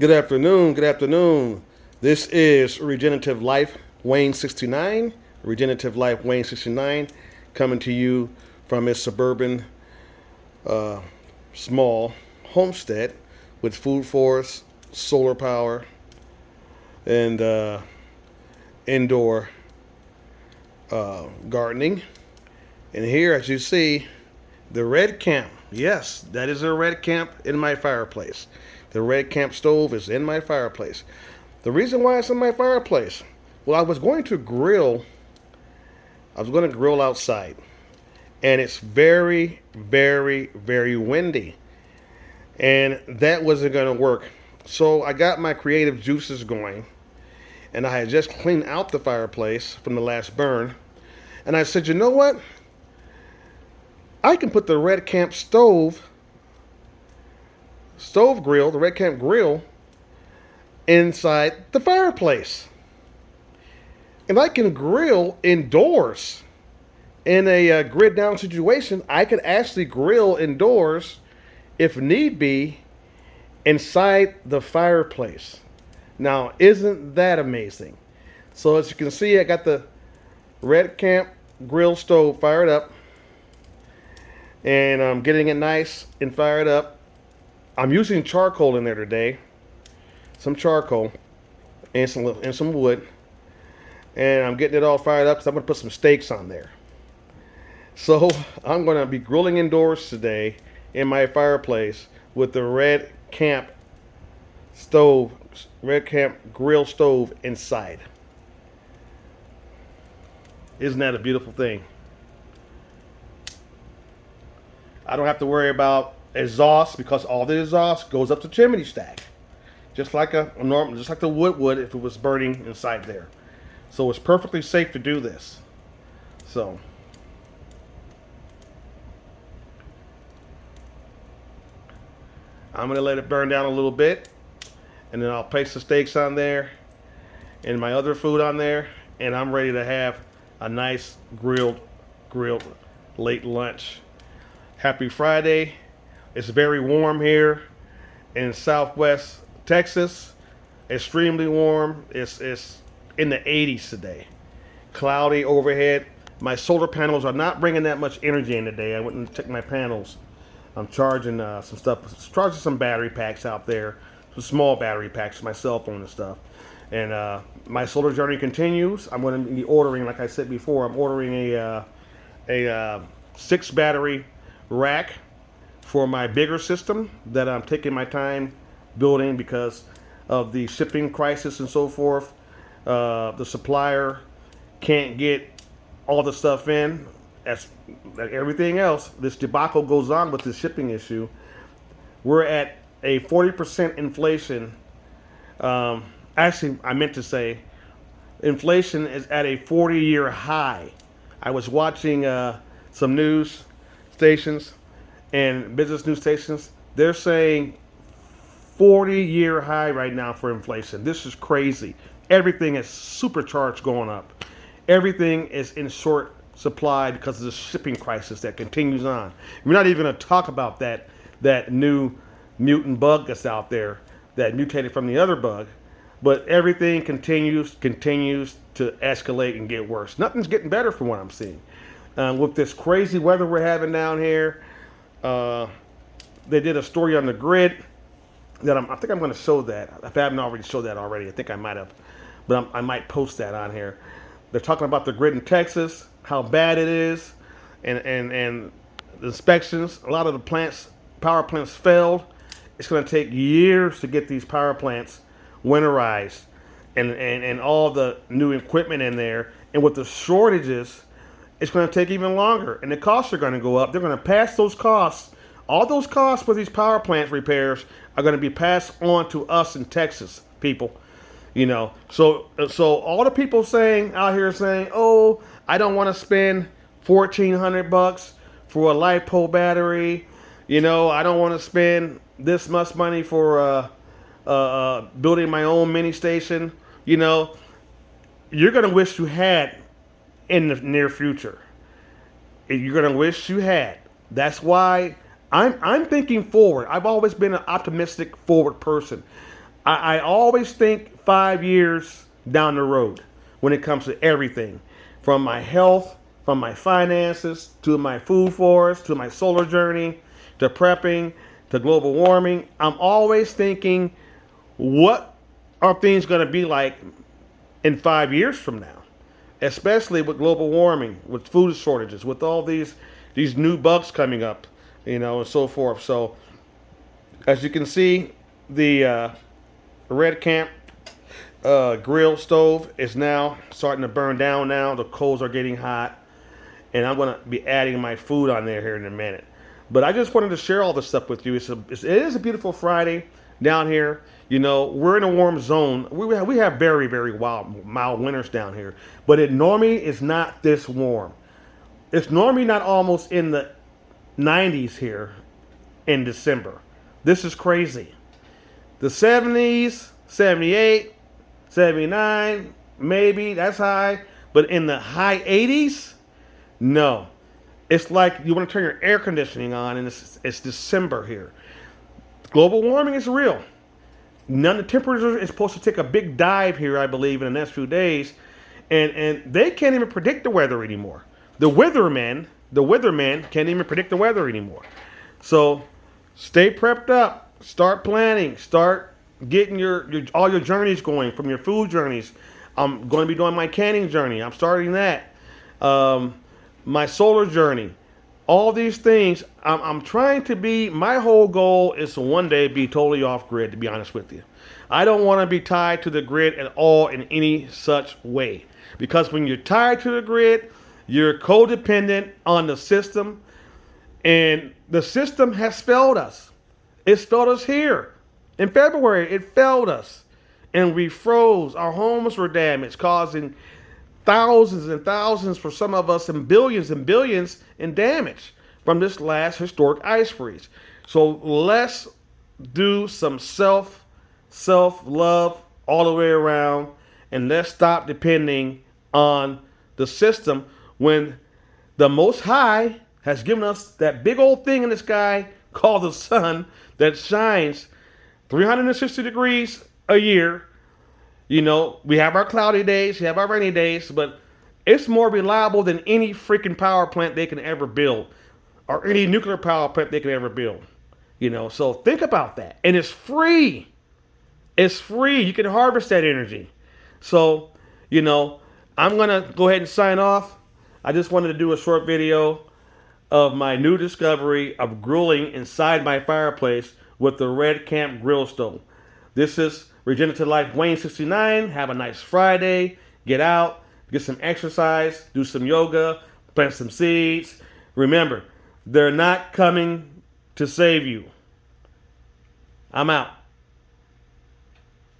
Good afternoon. Good afternoon. This is Regenerative Life Wayne 69. Regenerative Life Wayne 69 coming to you from his suburban uh, small homestead with food forest, solar power, and indoor gardening. And here, as you see, the REDCAMP. Yes, that is a REDCAMP in my fireplace. The REDCAMP stove is in my fireplace. The reason why it's in my fireplace, well, I was going to grill outside, and it's very, very, very windy, and that wasn't going to work. So I got my creative juices going, and I had just cleaned out the fireplace from the last burn, and I said, you know what? I can put the REDCAMP stove grill, the REDCAMP grill, inside the fireplace. And I can grill indoors. In a grid down situation, I could actually grill indoors if need be inside the fireplace. Now, isn't that amazing? So as you can see, I got the REDCAMP grill stove fired up, and I'm getting it nice and fired up. I'm using charcoal in there today, some charcoal and some wood, and I'm getting it all fired up because I'm going to put some steaks on there. So I'm going to be grilling indoors today in my fireplace with the REDCAMP stove, REDCAMP grill stove inside. Isn't that a beautiful thing? I don't have to worry about exhaust because all the exhaust goes up the chimney stack, just like just like the wood would if it was burning inside there. So it's perfectly safe to do this. So I'm gonna let it burn down a little bit, and then I'll place the steaks on there and my other food on there, and I'm ready to have a nice grilled late lunch. Happy Friday. It's very warm here in Southwest Texas. Extremely warm. It's in the 80s today. Cloudy overhead. My solar panels are not bringing that much energy in today. I went and checked my panels. I'm charging charging some battery packs out there, some small battery packs for my cell phone and stuff. And my solar journey continues. I'm going to be ordering, like I said before, I'm ordering a 6 battery rack for my bigger system that I'm taking my time building because of the shipping crisis and so forth. The supplier can't get all the stuff in. As like everything else, this debacle goes on with the shipping issue. We're at a 40% inflation. Actually, I meant to say inflation is at a 40-year high. I was watching some news stations and business news stations. They're saying 40-year high right now for inflation. This is crazy. Everything is supercharged going up. Everything is in short supply because of the shipping crisis that continues on. We're not even going to talk about that new mutant bug that's out there that mutated from the other bug, but everything continues to escalate and get worse. Nothing's getting better from what I'm seeing. With this crazy weather we're having down here, they did a story on the grid that I think I'm going to show that. If I haven't already showed that already, I think I might have, but I might post that on here. They're talking about the grid in Texas, how bad it is, and the inspections. A lot of the power plants failed. It's going to take years to get these power plants winterized and all the new equipment in there. And with the shortages, it's going to take even longer, and the costs are going to go up. They're going to pass those costs. All those costs for these power plant repairs are going to be passed on to us in Texas, people. You know, so all the people out here saying, "Oh, I don't want to spend $1,400 for a LiPo battery. You know, I don't want to spend this much money for building my own mini station." You know, you're going to wish you had in the near future. You're going to wish you had. That's why I'm thinking forward. I've always been an optimistic, forward person. I always think 5 years down the road when it comes to everything, from my health, from my finances, to my food forest, to my solar journey, to prepping, to global warming. I'm always thinking, what are things going to be like in 5 years from now? Especially with global warming, with food shortages, with all these new bugs coming up, and so forth. So, as you can see, the REDCAMP grill stove is now starting to burn down. Now the coals are getting hot, and I'm going to be adding my food on there here in a minute. But I just wanted to share all this stuff with you. It is a beautiful Friday down here. We're in a warm zone. We have very, very mild winters down here, but it normally is not this warm. It's normally not almost in the 90s here in December. This is crazy. The 70s, 78, 79, maybe that's high, but in the high 80s, no. It's like you want to turn your air conditioning on, and it's December here. Global warming is real. The temperature is supposed to take a big dive here, I believe, in the next few days, and they can't even predict the weather anymore. The weathermen can't even predict the weather anymore. So stay prepped up. Start planning. Start getting all your journeys going, from your food journeys. I'm going to be doing my canning journey. I'm starting that. My solar journey. All these things, I'm trying to be, my whole goal is to one day be totally off grid, to be honest with you. I don't want to be tied to the grid at all in any such way. Because when you're tied to the grid, you're codependent on the system, and the system has failed us. It's failed us here. In February, it failed us, and we froze. Our homes were damaged, causing thousands and thousands for some of us, and billions in damage from this last historic ice freeze. So let's do some self-love all the way around, and let's stop depending on the system when the Most High has given us that big old thing in the sky called the sun that shines 360 degrees a year. We have our cloudy days, we have our rainy days, but it's more reliable than any freaking power plant they can ever build, or any nuclear power plant they can ever build. So think about that. And it's free. It's free. You can harvest that energy. So, I'm going to go ahead and sign off. I just wanted to do a short video of my new discovery of grilling inside my fireplace with the REDCAMP grill stove. This is Regenerative Life Wayne 69. Have a nice Friday. Get out, get some exercise, do some yoga, plant some seeds. Remember, they're not coming to save you. I'm out.